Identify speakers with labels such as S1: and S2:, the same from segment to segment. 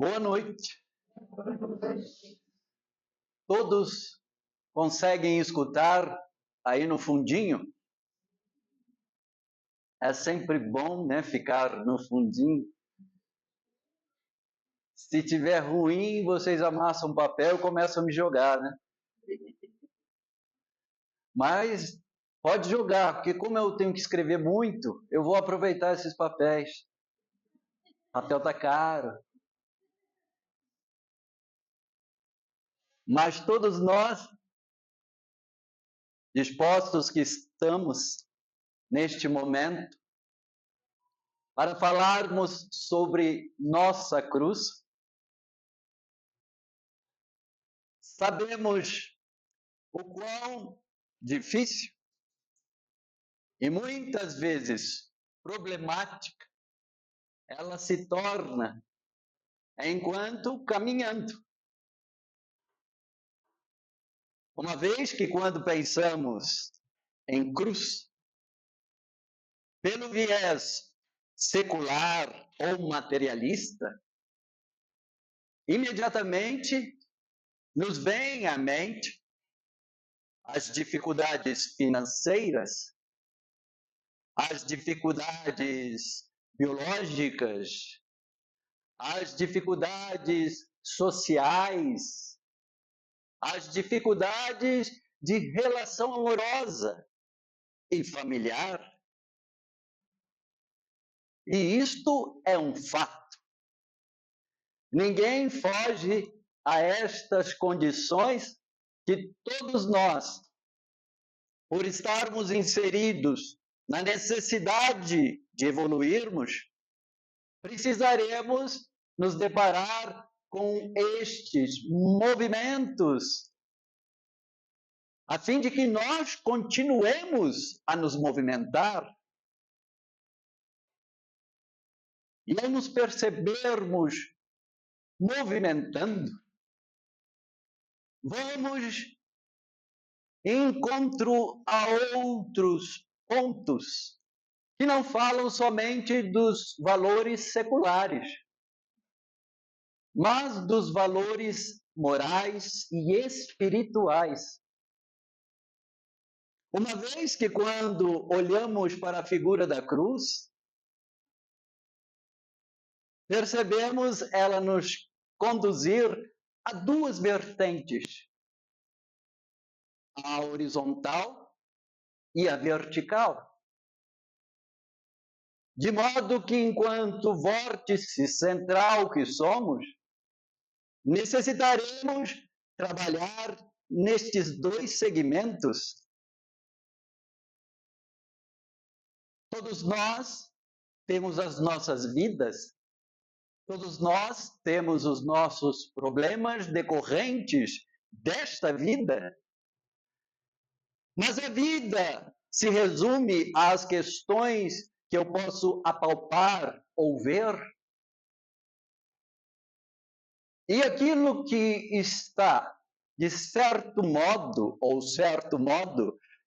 S1: Boa noite. Todos conseguem escutar aí no fundinho? É sempre bom, né, ficar no fundinho. Se tiver ruim, vocês amassam papel e começam a me jogar, né? Mas pode jogar, porque como eu tenho que escrever muito, eu vou aproveitar esses papéis. O papel tá caro. Mas todos nós, dispostos que estamos neste momento, para falarmos sobre nossa cruz, sabemos o quão difícil e muitas vezes problemática ela se torna enquanto caminhando. Uma vez que quando pensamos em cruz, pelo viés secular ou materialista, imediatamente nos vem à mente as dificuldades financeiras, as dificuldades biológicas, as dificuldades sociais, as dificuldades de relação amorosa e familiar. E isto é um fato. Ninguém foge a estas condições que todos nós, por estarmos inseridos na necessidade de evoluirmos, precisaremos nos deparar com estes movimentos, a fim de que nós continuemos a nos movimentar. E ao nos percebermos movimentando, vamos encontro a outros pontos que não falam somente dos valores seculares, mas dos valores morais e espirituais. Uma vez que quando olhamos para a figura da cruz, percebemos ela nos conduzir a duas vertentes, a horizontal e a vertical. De modo que, enquanto vórtice central que somos, necessitaremos trabalhar nestes dois segmentos. Todos nós temos as nossas vidas, todos nós temos os nossos problemas decorrentes desta vida. Mas a vida se resume às questões que eu posso apalpar ou ver. E aquilo que está, de certo modo,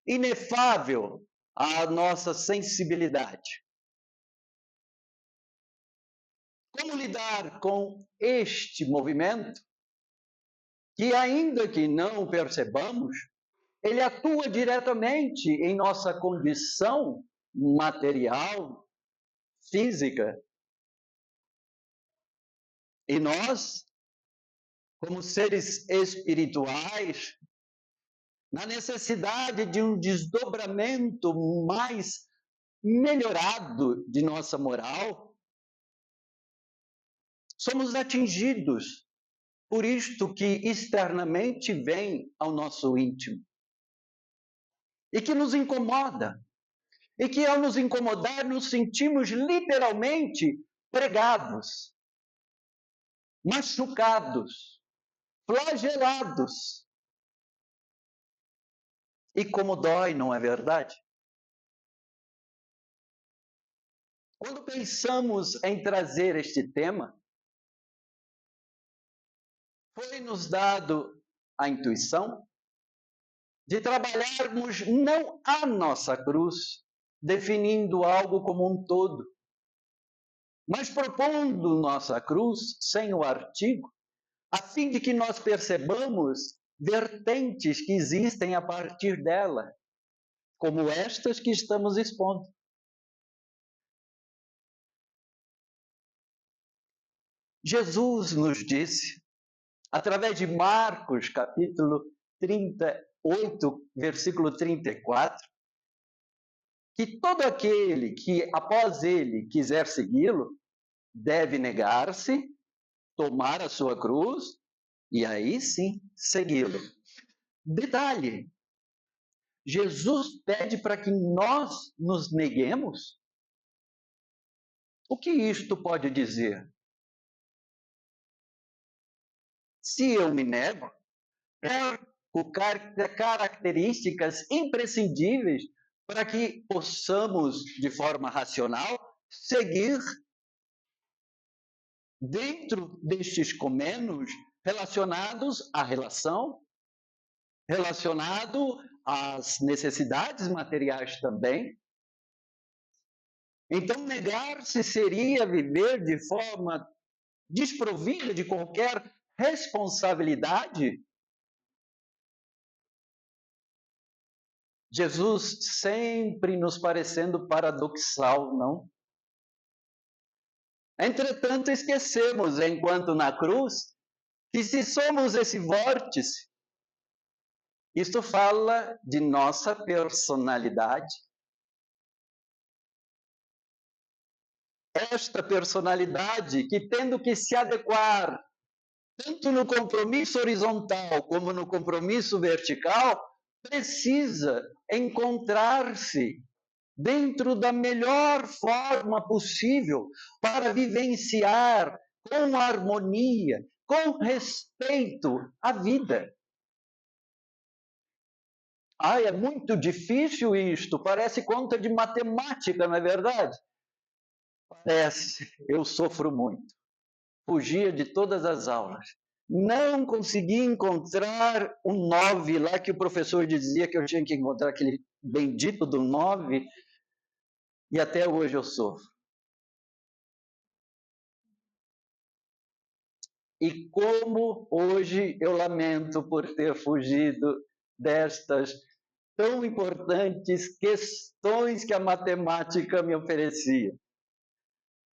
S1: inefável à nossa sensibilidade. Como lidar com este movimento, que ainda que não percebamos, ele atua diretamente em nossa condição material, física. E nós, como seres espirituais, na necessidade de um desdobramento mais melhorado de nossa moral, somos atingidos por isto que externamente vem ao nosso íntimo e que nos incomoda. E que ao nos incomodar, nos sentimos literalmente pregados, machucados, flagelados. E como dói, não é verdade? Quando pensamos em trazer este tema, foi-nos dado a intuição de trabalharmos não a nossa cruz, definindo algo como um todo, mas propondo nossa cruz sem o artigo, a fim de que nós percebamos vertentes que existem a partir dela, como estas que estamos expondo. Jesus nos disse, através de Marcos, capítulo 38, versículo 34, que todo aquele que, após ele, quiser segui-lo, deve negar-se, tomar a sua cruz e aí sim segui-lo. Detalhe: Jesus pede para que nós nos neguemos? O que isto pode dizer? Se eu me nego, perco características imprescindíveis para que possamos, de forma racional, seguir dentro destes comenos relacionados à relação, relacionado às necessidades materiais também. Então, negar-se seria viver de forma desprovida de qualquer responsabilidade. Jesus sempre nos parecendo paradoxal, não? Entretanto, esquecemos, enquanto na cruz, que se somos esse vórtice, isto fala de nossa personalidade. Esta personalidade que, tendo que se adequar tanto no compromisso horizontal como no compromisso vertical, precisa encontrar-se dentro da melhor forma possível para vivenciar com harmonia, com respeito a vida. É muito difícil isto, parece conta de matemática, não é verdade? Parece, eu sofro muito. Fugia de todas as aulas. Não consegui encontrar o 9 lá que o professor dizia que eu tinha que encontrar, aquele bendito do 9, e até hoje eu sofro. E como hoje eu lamento por ter fugido destas tão importantes questões que a matemática me oferecia.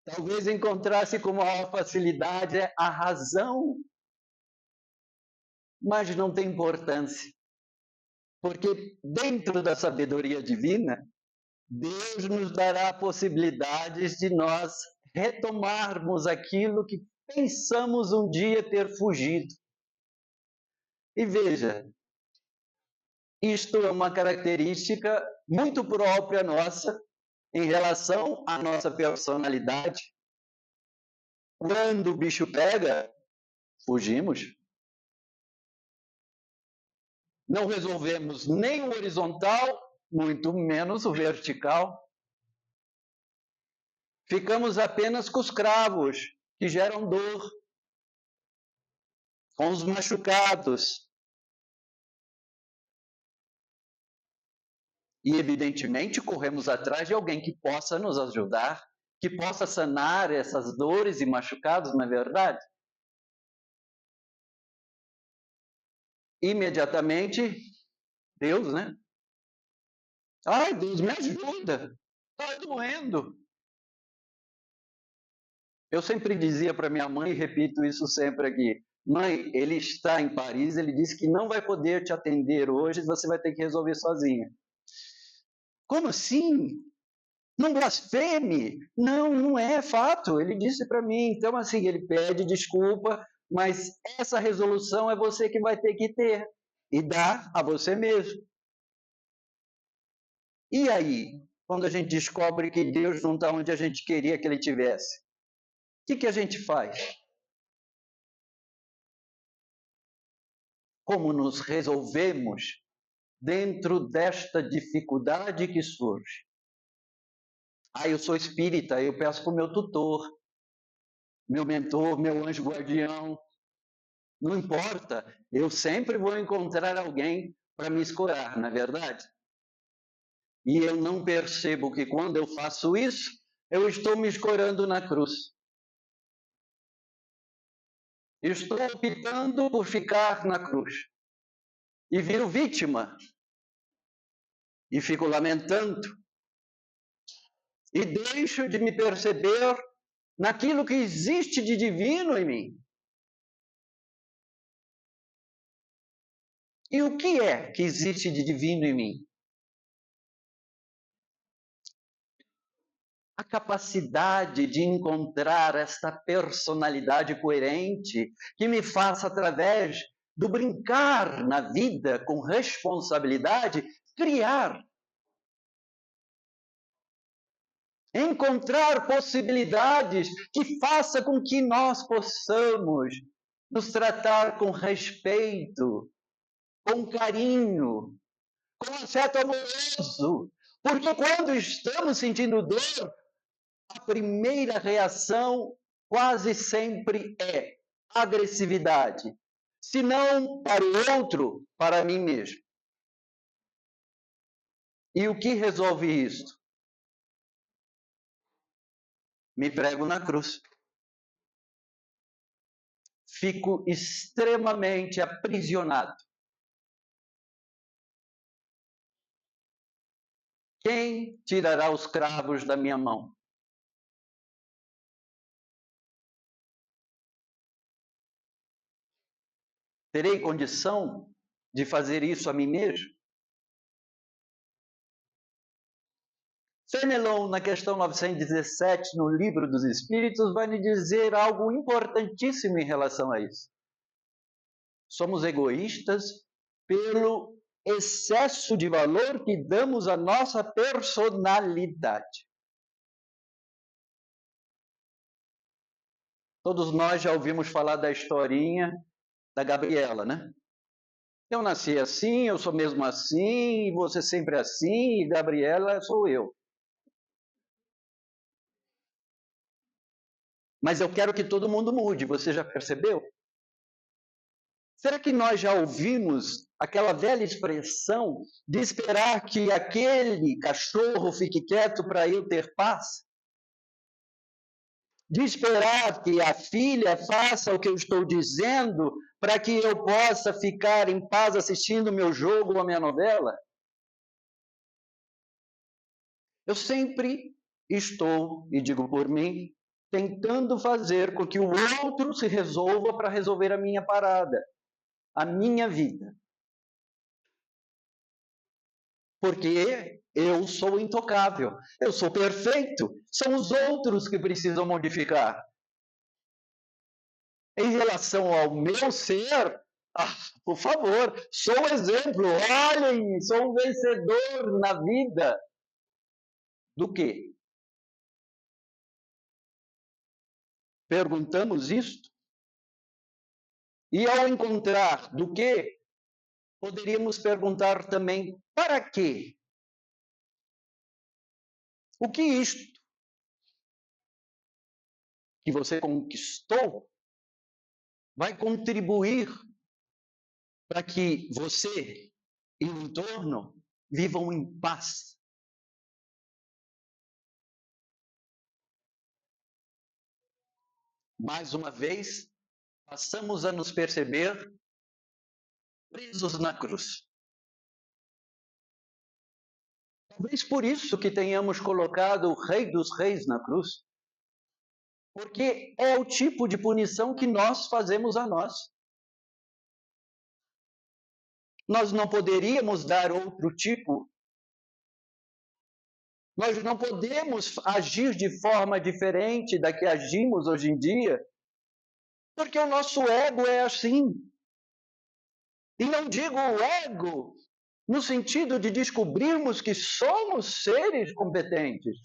S1: Talvez encontrasse com maior facilidade a razão, mas não tem importância. Porque dentro da sabedoria divina, Deus nos dará possibilidades de nós retomarmos aquilo que pensamos um dia ter fugido. E veja, isto é uma característica muito própria nossa em relação à nossa personalidade. Quando o bicho pega, fugimos. Não resolvemos nem o horizontal, muito menos o vertical. Ficamos apenas com os cravos, que geram dor, com os machucados. E, evidentemente, corremos atrás de alguém que possa nos ajudar, que possa sanar essas dores e machucados, não é verdade? Imediatamente, Deus, né? Ai, Deus, me ajuda! Está doendo! Eu sempre dizia para minha mãe, e repito isso sempre aqui: mãe, ele está em Paris, ele disse que não vai poder te atender hoje, você vai ter que resolver sozinha. Como assim? Não blasfeme! Não, não é fato. Ele disse para mim. Então, assim, ele pede desculpa, mas essa resolução é você que vai ter que ter e dar a você mesmo. E aí, quando a gente descobre que Deus não está onde a gente queria que ele estivesse, o que a gente faz? Como nos resolvemos dentro desta dificuldade que surge? Eu sou espírita, eu peço para o meu tutor, meu mentor, meu anjo guardião. Não importa, eu sempre vou encontrar alguém para me escurar, não é verdade? E eu não percebo que quando eu faço isso, eu estou me escorando na cruz. Estou optando por ficar na cruz. E viro vítima. E fico lamentando. E deixo de me perceber naquilo que existe de divino em mim. E o que é que existe de divino em mim? A capacidade de encontrar esta personalidade coerente que me faça, através do brincar na vida com responsabilidade, criar. Encontrar possibilidades que faça com que nós possamos nos tratar com respeito, com carinho, com afeto amoroso. Porque quando estamos sentindo dor, a primeira reação quase sempre é agressividade. Se não para o outro, para mim mesmo. E o que resolve isso? Me prego na cruz. Fico extremamente aprisionado. Quem tirará os cravos da minha mão? Terei condição de fazer isso a mim mesmo? Fenelon, na questão 917, no Livro dos Espíritos, vai nos dizer algo importantíssimo em relação a isso. Somos egoístas pelo excesso de valor que damos à nossa personalidade. Todos nós já ouvimos falar da historinha da Gabriela, né? Eu nasci assim, eu sou mesmo assim, e você sempre assim, e Gabriela sou eu. Mas eu quero que todo mundo mude, você já percebeu? Será que nós já ouvimos aquela velha expressão de esperar que aquele cachorro fique quieto para eu ter paz? De esperar que a filha faça o que eu estou dizendo para que eu possa ficar em paz assistindo o meu jogo ou a minha novela? Eu sempre estou, e digo por mim, tentando fazer com que o outro se resolva para resolver a minha parada, a minha vida. Porque eu sou intocável, eu sou perfeito, são os outros que precisam modificar. Em relação ao meu ser, por favor, sou exemplo, olhem, sou um vencedor na vida. Do quê? Perguntamos isto? E ao encontrar do quê, poderíamos perguntar também para quê? O que isto que você conquistou vai contribuir para que você e o entorno vivam em paz? Mais uma vez, passamos a nos perceber presos na cruz. Talvez por isso que tenhamos colocado o Rei dos Reis na cruz. Porque é o tipo de punição que nós fazemos a nós. Nós não poderíamos dar outro tipo. Nós não podemos agir de forma diferente da que agimos hoje em dia, porque o nosso ego é assim. E não digo o ego no sentido de descobrirmos que somos seres competentes.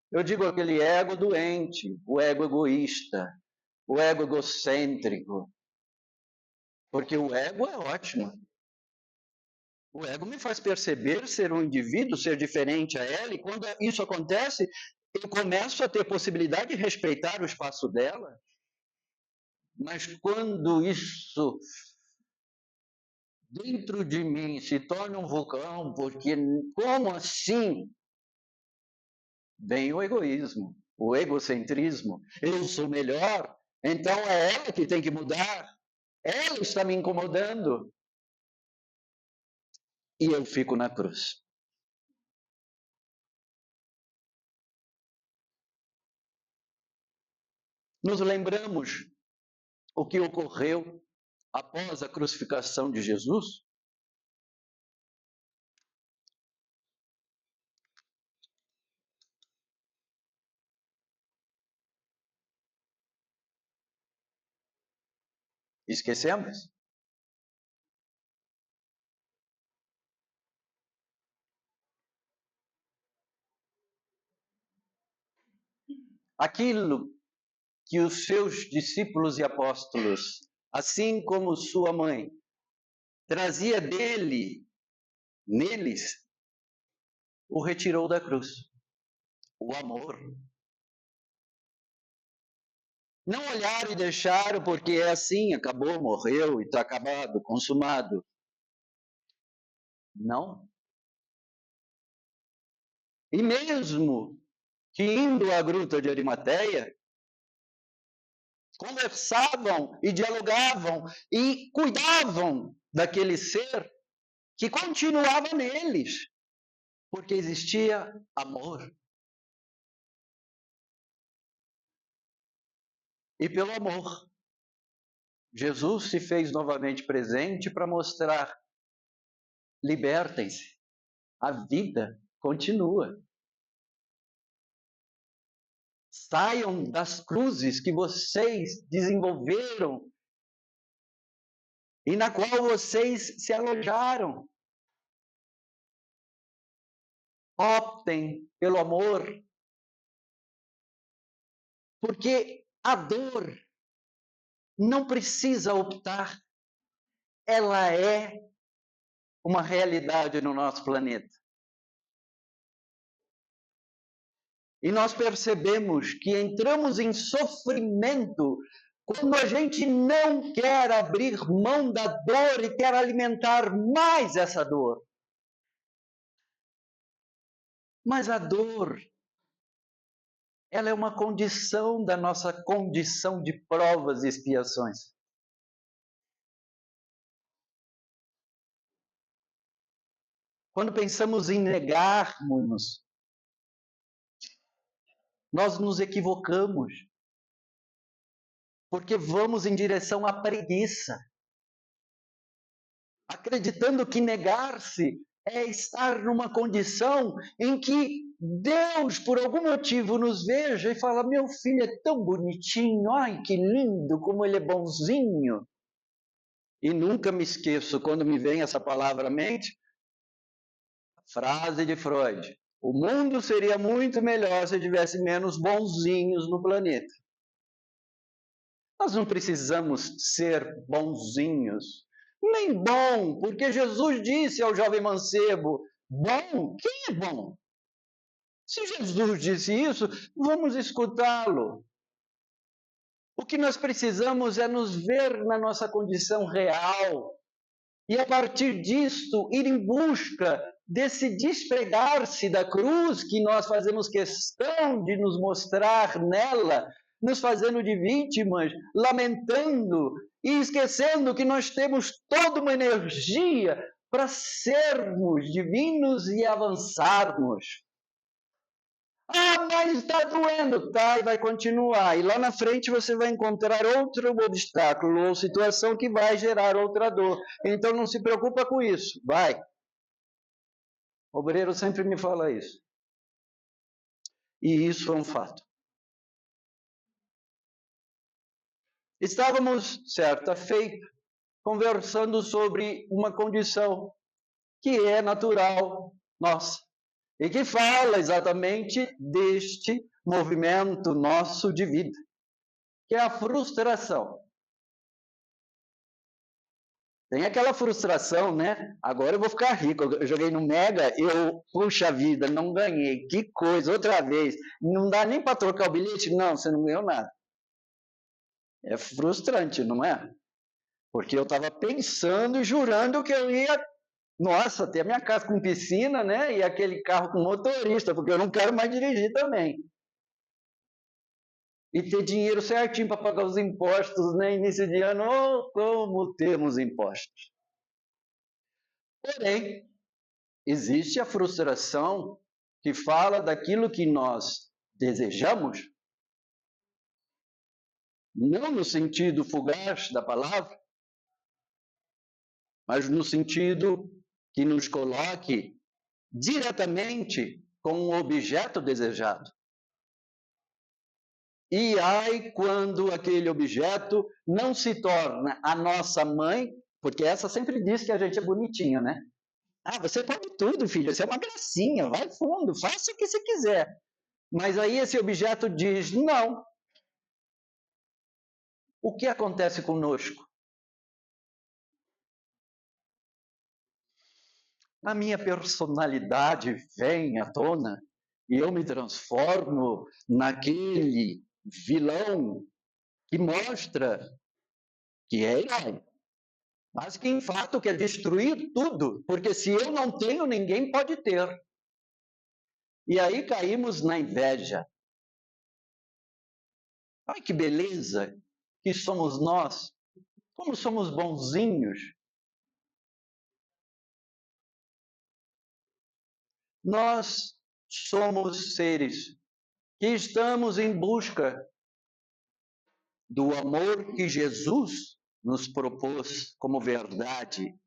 S1: Eu digo aquele ego doente, o ego egoísta, o ego egocêntrico. Porque o ego é ótimo. O ego me faz perceber ser um indivíduo, ser diferente a ela, e quando isso acontece, eu começo a ter possibilidade de respeitar o espaço dela. Mas quando isso dentro de mim se torna um vulcão, porque como assim? Vem o egoísmo, o egocentrismo. Eu sou melhor, então é ela que tem que mudar. Ela está me incomodando. E eu fico na cruz. Nos lembramos o que ocorreu após a crucificação de Jesus? Esquecemos? Aquilo que os seus discípulos e apóstolos, assim como sua mãe, trazia dele, neles, o retirou da cruz. O amor. Não olharam e deixaram porque é assim, acabou, morreu e está acabado, consumado. Não. E mesmo que indo à gruta de Arimateia, conversavam e dialogavam e cuidavam daquele ser que continuava neles, porque existia amor. E pelo amor, Jesus se fez novamente presente para mostrar: libertem-se, a vida continua. Saiam das cruzes que vocês desenvolveram e na qual vocês se alojaram. Optem pelo amor, porque a dor não precisa optar, ela é uma realidade no nosso planeta. E nós percebemos que entramos em sofrimento quando a gente não quer abrir mão da dor e quer alimentar mais essa dor. Mas a dor, ela é uma condição da nossa condição de provas e expiações. Quando pensamos em negarmos, nós nos equivocamos, porque vamos em direção à preguiça, acreditando que negar-se é estar numa condição em que Deus, por algum motivo, nos veja e fala: meu filho é tão bonitinho, ai que lindo, como ele é bonzinho. E nunca me esqueço, quando me vem essa palavra à mente, a frase de Freud: o mundo seria muito melhor se tivesse menos bonzinhos no planeta. Nós não precisamos ser bonzinhos, nem bom, porque Jesus disse ao jovem mancebo: bom? Quem é bom? Se Jesus disse isso, vamos escutá-lo. O que nós precisamos é nos ver na nossa condição real e, a partir disto, ir em busca desse despregar-se da cruz que nós fazemos questão de nos mostrar nela, nos fazendo de vítimas, lamentando e esquecendo que nós temos toda uma energia para sermos divinos e avançarmos. Ah, mas está doendo, tá? E vai continuar. E lá na frente você vai encontrar outro obstáculo ou situação que vai gerar outra dor. Então não se preocupa com isso. Vai. O obreiro sempre me fala isso. E isso é um fato. Estávamos, certa feita, conversando sobre uma condição que é natural nossa e que fala exatamente deste movimento nosso de vida, que é a frustração. Tem aquela frustração, né? Agora eu vou ficar rico. Eu joguei no Mega, puxa vida, não ganhei. Que coisa, outra vez. Não dá nem para trocar o bilhete? Não, você não ganhou nada. É frustrante, não é? Porque eu estava pensando e jurando que eu ia, nossa, ter a minha casa com piscina, né? E aquele carro com motorista, porque eu não quero mais dirigir também. e ter dinheiro certinho para pagar os impostos, né? Início de ano, oh, como temos impostos. Porém, existe a frustração que fala daquilo que nós desejamos, não no sentido fugaz da palavra, mas no sentido que nos coloque diretamente com o objeto desejado. E ai quando aquele objeto não se torna a nossa mãe, porque essa sempre diz que a gente é bonitinho, né? Ah, você pode tudo, filho, você é uma gracinha, vai fundo, faça o que você quiser. Mas aí esse objeto diz não. O que acontece conosco? A minha personalidade vem à tona e eu me transformo naquele vilão que mostra que é herói, mas que em fato quer destruir tudo, porque se eu não tenho, ninguém pode ter. E aí caímos na inveja. Ai que beleza que somos nós, como somos bonzinhos. Nós somos seres que estamos em busca do amor que Jesus nos propôs como verdade.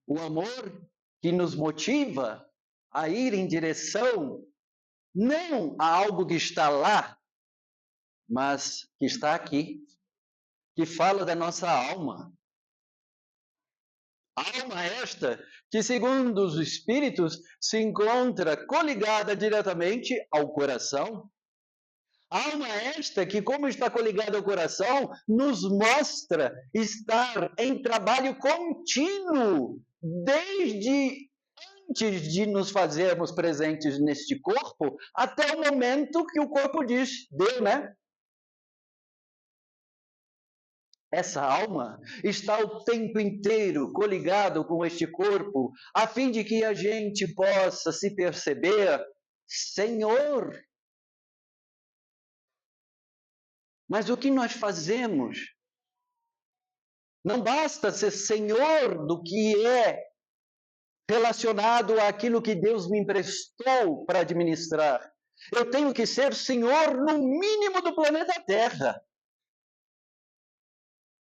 S1: O amor que nos motiva a ir em direção não a algo que está lá, mas que está aqui, que fala da nossa alma. Alma esta que, segundo os Espíritos, se encontra coligada diretamente ao coração. Alma esta que, como está coligada ao coração, nos mostra estar em trabalho contínuo, desde antes de nos fazermos presentes neste corpo, até o momento que o corpo diz, deu, né? Essa alma está o tempo inteiro coligado com este corpo, a fim de que a gente possa se perceber Senhor. Mas o que nós fazemos? Não basta ser Senhor do que é relacionado àquilo que Deus me emprestou para administrar. Eu tenho que ser Senhor no mínimo do planeta Terra.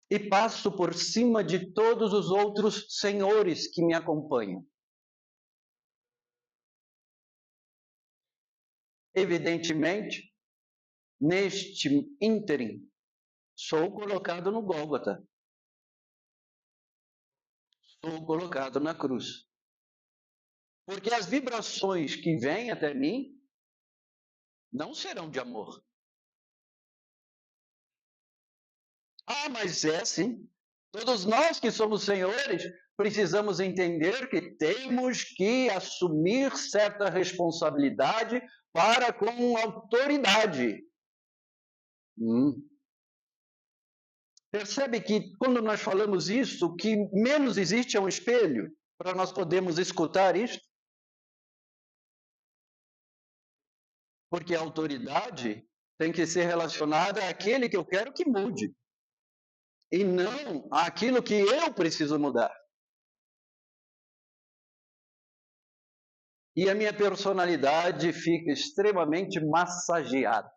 S1: E passo por cima de todos os outros senhores que me acompanham. Evidentemente, neste ínterim, sou colocado no Gólgota. Sou colocado na cruz. Porque as vibrações que vêm até mim não serão de amor. Ah, mas é sim. Todos nós que somos senhores precisamos entender que temos que assumir certa responsabilidade para com a autoridade. Percebe que quando nós falamos isso, o que menos existe é um espelho para nós podermos escutar isso? Porque a autoridade tem que ser relacionada àquele que eu quero que mude e não àquilo que eu preciso mudar. E a minha personalidade fica extremamente massageada.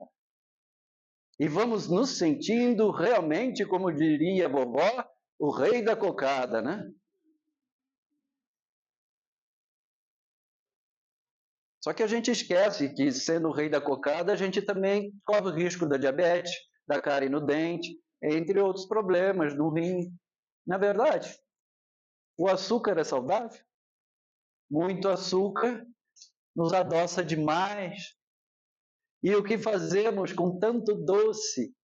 S1: E vamos nos sentindo realmente, como diria a vovó, o rei da cocada, né? Só que a gente esquece que, sendo o rei da cocada, a gente também corre o risco da diabetes, da cárie no dente, entre outros problemas no rim. Na verdade, o açúcar é saudável? Muito açúcar nos adoça demais. E o que fazemos com tanto doce?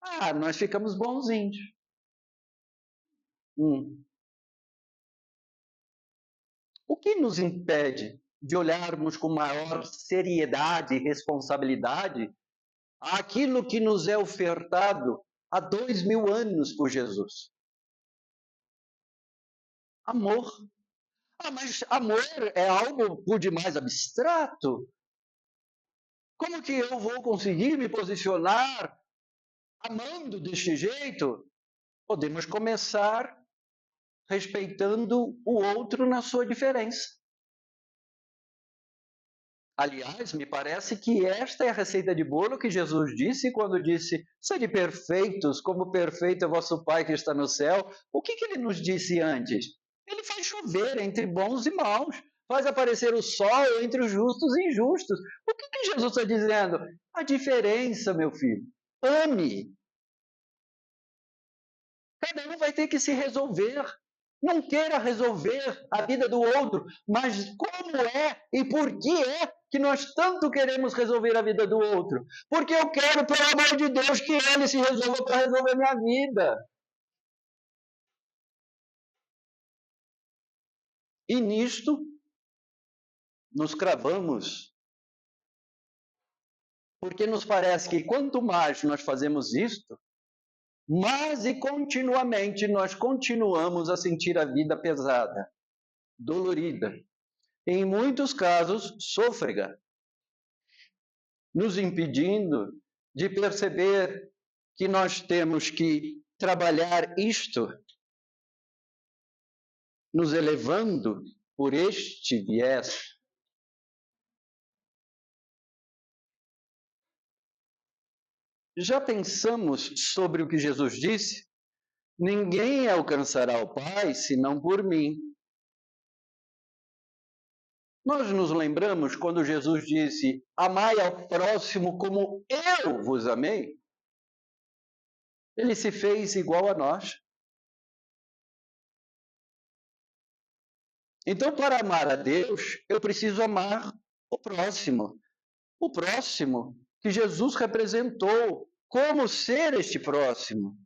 S1: Ah, nós ficamos bonzinhos. O que nos impede de olharmos com maior seriedade e responsabilidade aquilo que nos é ofertado há 2000 anos por Jesus? Amor. Ah, mas amor é algo por demais abstrato. Como que eu vou conseguir me posicionar amando deste jeito? Podemos começar respeitando o outro na sua diferença. Aliás, me parece que esta é a receita de bolo que Jesus disse quando disse: sede perfeitos, como perfeito é vosso Pai que está no céu. O que ele nos disse antes? Ele faz chover entre bons e maus, faz aparecer o sol entre os justos e injustos. O que Jesus está dizendo? A diferença, meu filho. Ame. Cada um vai ter que se resolver. Não queira resolver a vida do outro, mas como é e por que nós tanto queremos resolver a vida do outro? Porque eu quero, pelo amor de Deus, que ele se resolva para resolver minha vida. E nisto, nos cravamos. Porque nos parece que quanto mais nós fazemos isto, mais e continuamente nós continuamos a sentir a vida pesada, dolorida, em muitos casos, sôfrega, nos impedindo de perceber que nós temos que trabalhar isto, nos elevando por este viés. Já pensamos sobre o que Jesus disse? Ninguém alcançará o Pai senão por mim. Nós nos lembramos quando Jesus disse: amai ao próximo como eu vos amei? Ele se fez igual a nós. Então, para amar a Deus, eu preciso amar o próximo. O próximo que Jesus representou. Como ser este próximo?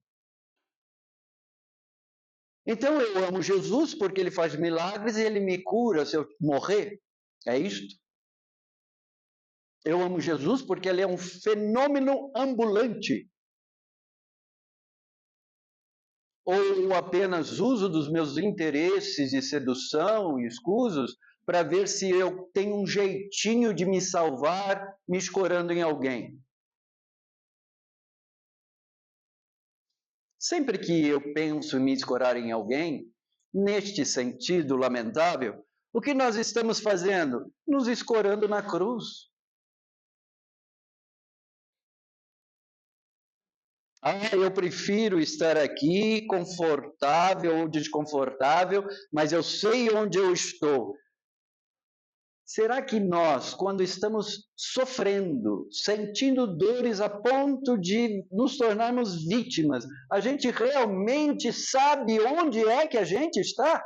S1: Então, eu amo Jesus porque ele faz milagres e ele me cura se eu morrer. É isto? Eu amo Jesus porque ele é um fenômeno ambulante. Ou apenas uso dos meus interesses de sedução e escusos para ver se eu tenho um jeitinho de me salvar me escorando em alguém. Sempre que eu penso em me escorar em alguém, neste sentido lamentável, o que nós estamos fazendo? Nos escorando na cruz. Eu prefiro estar aqui confortável ou desconfortável, mas eu sei onde eu estou. Será que nós, quando estamos sofrendo, sentindo dores a ponto de nos tornarmos vítimas, a gente realmente sabe onde é que a gente está?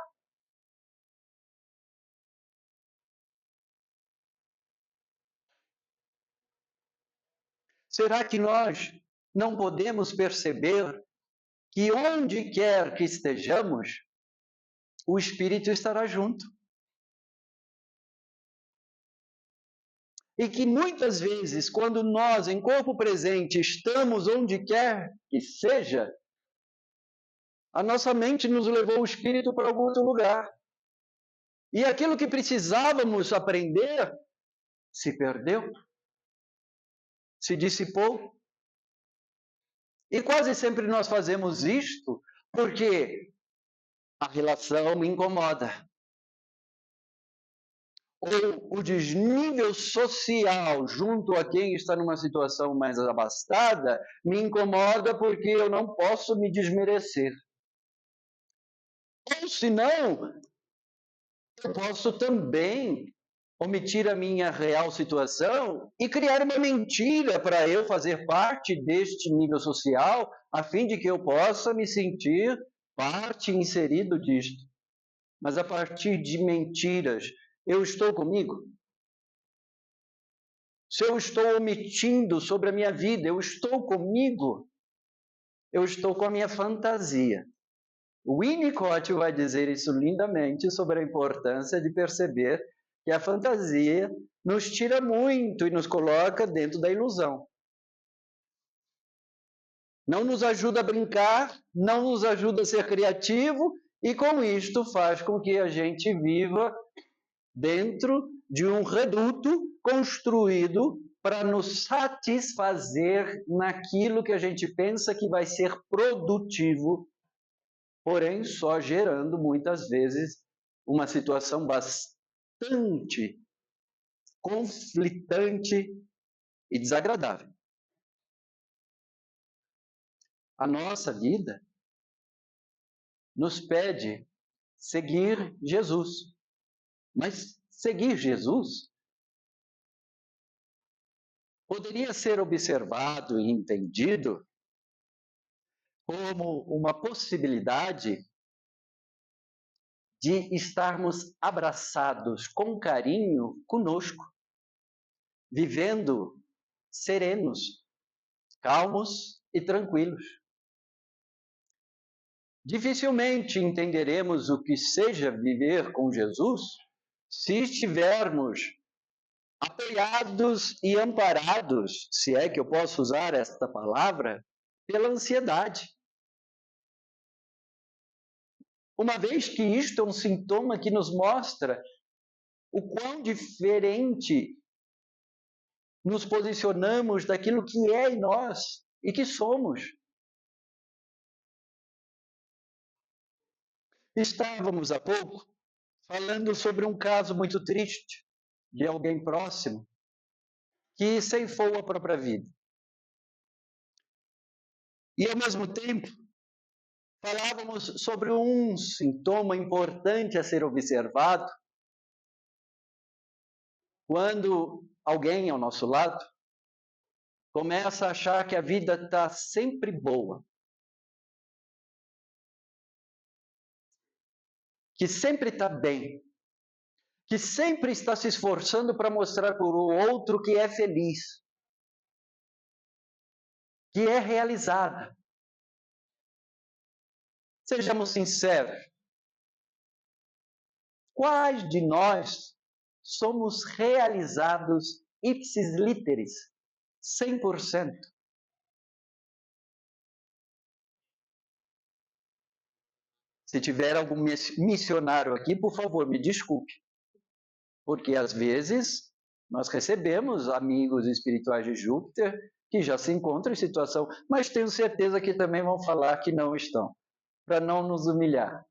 S1: Será que nós não podemos perceber que onde quer que estejamos, o Espírito estará junto? E que muitas vezes, quando nós, em corpo presente, estamos onde quer que seja, a nossa mente nos levou o Espírito para algum outro lugar. E aquilo que precisávamos aprender se perdeu, se dissipou. E quase sempre nós fazemos isto porque a relação me incomoda. Ou o desnível social junto a quem está numa situação mais abastada me incomoda porque eu não posso me desmerecer. Ou senão, eu posso também omitir a minha real situação e criar uma mentira para eu fazer parte deste nível social, a fim de que eu possa me sentir parte, inserido disto. Mas a partir de mentiras, eu estou comigo? Se eu estou omitindo sobre a minha vida, eu estou comigo? Eu estou com a minha fantasia. O Winnicott vai dizer isso lindamente sobre a importância de perceber que a fantasia nos tira muito e nos coloca dentro da ilusão. Não nos ajuda a brincar, não nos ajuda a ser criativo e com isto faz com que a gente viva dentro de um reduto construído para nos satisfazer naquilo que a gente pensa que vai ser produtivo, porém só gerando muitas vezes uma situação bastante conflitante e desagradável. A nossa vida nos pede seguir Jesus. Mas seguir Jesus poderia ser observado e entendido como uma possibilidade de estarmos abraçados com carinho conosco, vivendo serenos, calmos e tranquilos. Dificilmente entenderemos o que seja viver com Jesus se estivermos apoiados e amparados, se é que eu posso usar esta palavra, pela ansiedade. Uma vez que isto é um sintoma que nos mostra o quão diferente nos posicionamos daquilo que é em nós e que somos. Estávamos há pouco falando sobre um caso muito triste de alguém próximo que ceifou a própria vida. E ao mesmo tempo, falávamos sobre um sintoma importante a ser observado quando alguém ao nosso lado começa a achar que a vida está sempre boa, que sempre está bem, que sempre está se esforçando para mostrar para o outro que é feliz, que é realizada. Sejamos sinceros, quais de nós somos realizados ipsis literis, 100%? Se tiver algum missionário aqui, por favor, me desculpe. Porque às vezes nós recebemos amigos espirituais de Júpiter que já se encontram em situação, mas tenho certeza que também vão falar que não estão, para não nos humilhar.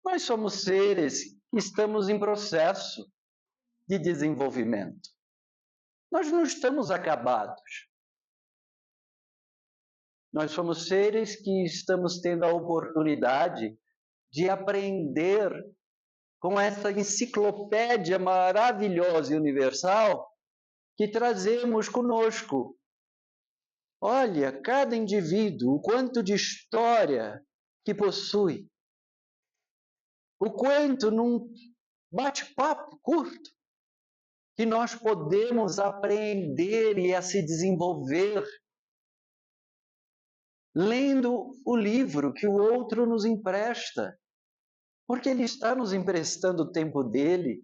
S1: Nós somos seres que estamos em processo de desenvolvimento. Nós não estamos acabados. Nós somos seres que estamos tendo a oportunidade de aprender com essa enciclopédia maravilhosa e universal que trazemos conosco. Olha, cada indivíduo, o quanto de história que possui, o quanto num bate-papo curto que nós podemos aprender e a se desenvolver lendo o livro que o outro nos empresta, porque ele está nos emprestando o tempo dele,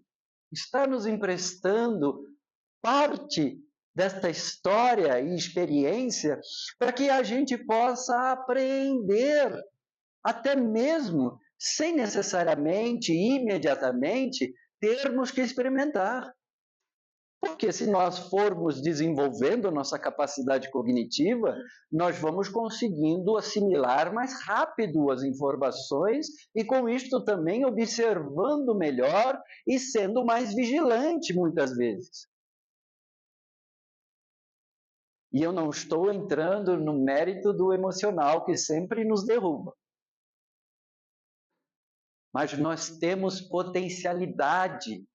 S1: está nos emprestando parte desta história e experiência para que a gente possa aprender, até mesmo sem necessariamente, imediatamente, termos que experimentar. Porque se nós formos desenvolvendo nossa capacidade cognitiva, nós vamos conseguindo assimilar mais rápido as informações e com isto também observando melhor e sendo mais vigilante muitas vezes. E eu não estou entrando no mérito do emocional que sempre nos derruba. Mas nós temos potencialidade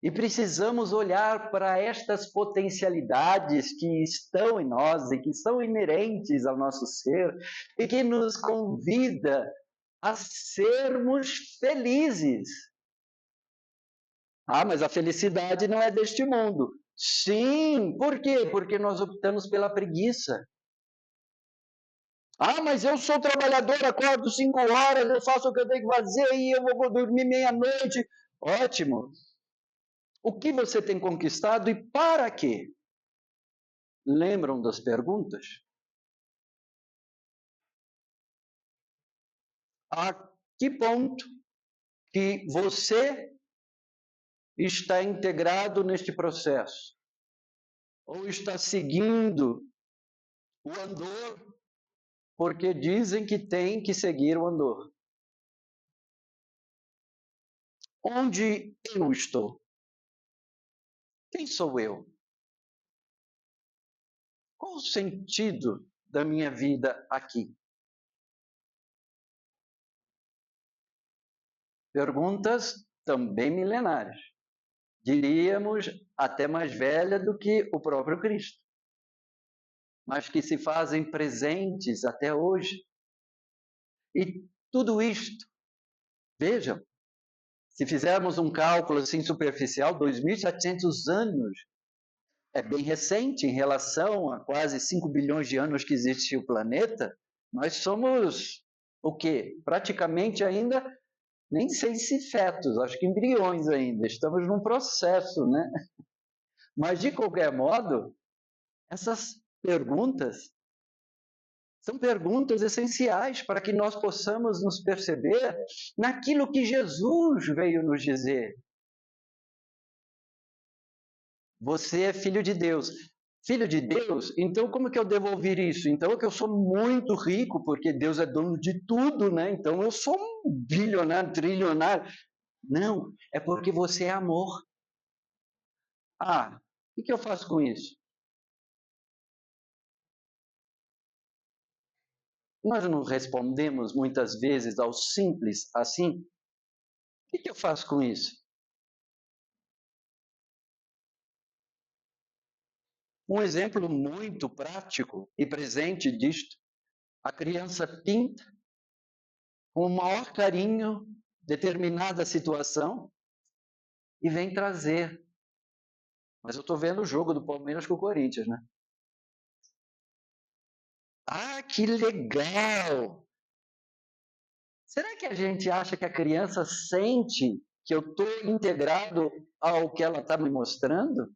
S1: e precisamos olhar para estas potencialidades que estão em nós e que são inerentes ao nosso ser e que nos convida a sermos felizes. Ah, mas a felicidade não é deste mundo. Sim, por quê? Porque nós optamos pela preguiça. Ah, mas eu sou trabalhador, acordo 5 horas, eu faço o que eu tenho que fazer e eu vou dormir meia-noite. Ótimo. O que você tem conquistado e para quê? Lembram das perguntas? A que ponto que você está integrado neste processo, ou está seguindo o andor, porque dizem que tem que seguir o andor. Onde eu estou? Quem sou eu? Qual o sentido da minha vida aqui? Perguntas também milenares. Diríamos até mais velha do que o próprio Cristo, mas que se fazem presentes até hoje. E tudo isto, vejam, se fizermos um cálculo assim superficial, 2.700 anos é bem recente em relação a quase 5 bilhões de anos que existe o planeta. Nós somos o quê? Praticamente ainda, nem sei se fetos, acho que embriões ainda. Estamos num processo, né? Mas, de qualquer modo, essas perguntas são perguntas essenciais para que nós possamos nos perceber naquilo que Jesus veio nos dizer. Você é filho de Deus. Filho de Deus? Então como que eu devo ouvir isso? Então é que eu sou muito rico, porque Deus é dono de tudo, né? Então eu sou um bilionário, trilionário. Não, é porque você é amor. Ah, o que eu faço com isso? Nós não respondemos muitas vezes ao simples assim. O que eu faço com isso? Um exemplo muito prático e presente disto: a criança pinta com o maior carinho determinada situação e vem trazer. Mas eu estou vendo o jogo do Palmeiras com o Corinthians, né? Ah, que legal! Será que a gente acha que a criança sente que eu estou integrado ao que ela está me mostrando?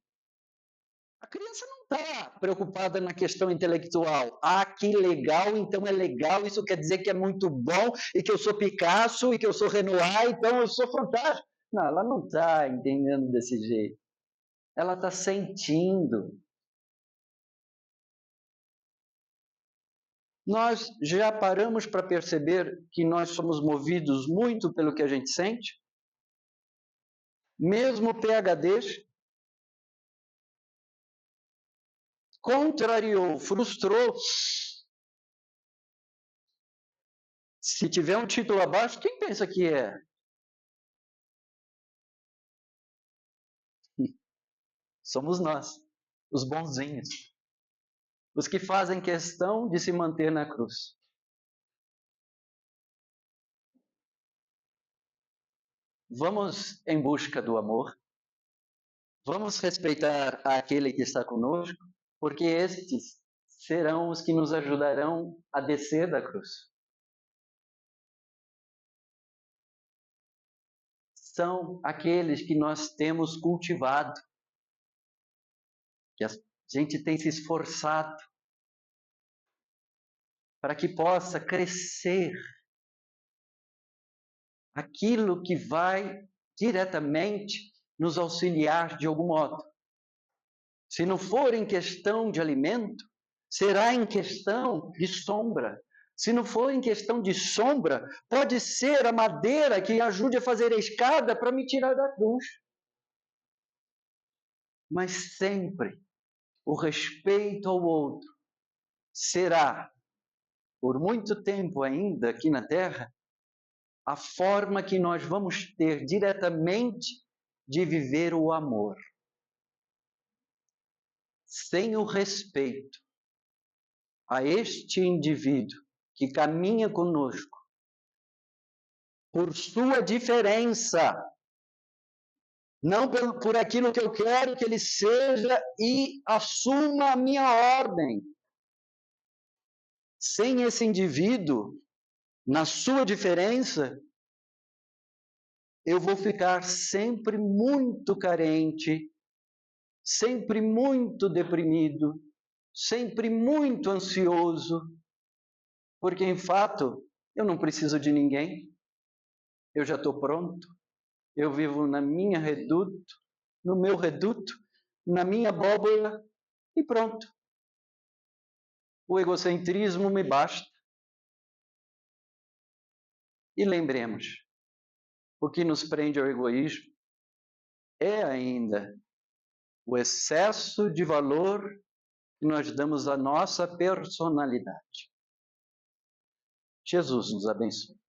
S1: A criança não está preocupada na questão intelectual. Ah, que legal, então é legal, isso quer dizer que é muito bom, e que eu sou Picasso, e que eu sou Renoir, então eu sou fantástico. Não, ela não está entendendo desse jeito. Ela está sentindo. Nós já paramos para perceber que nós somos movidos muito pelo que a gente sente? Mesmo PhDs, contrariou, frustrou. Se tiver um título abaixo, quem pensa que é? Somos nós, os bonzinhos, os que fazem questão de se manter na cruz. Vamos em busca do amor, vamos respeitar aquele que está conosco, porque estes serão os que nos ajudarão a descer da cruz. São aqueles que nós temos cultivado, que a gente tem se esforçado para que possa crescer aquilo que vai diretamente nos auxiliar de algum modo. Se não for em questão de alimento, será em questão de sombra. Se não for em questão de sombra, pode ser a madeira que ajude a fazer a escada para me tirar da cruz. Mas sempre o respeito ao outro será, por muito tempo ainda aqui na Terra, a forma que nós vamos ter diretamente de viver o amor. Sem o respeito a este indivíduo que caminha conosco, por sua diferença, não por aquilo que eu quero que ele seja e assuma a minha ordem. Sem esse indivíduo, na sua diferença, eu vou ficar sempre muito carente, sempre muito deprimido, sempre muito ansioso, porque, em fato, eu não preciso de ninguém, eu já estou pronto, Eu vivo na minha reduto, no meu reduto, na minha abóbora e pronto. O egocentrismo me basta. E lembremos, o que nos prende ao egoísmo é ainda o excesso de valor que nós damos à nossa personalidade. Jesus nos abençoe.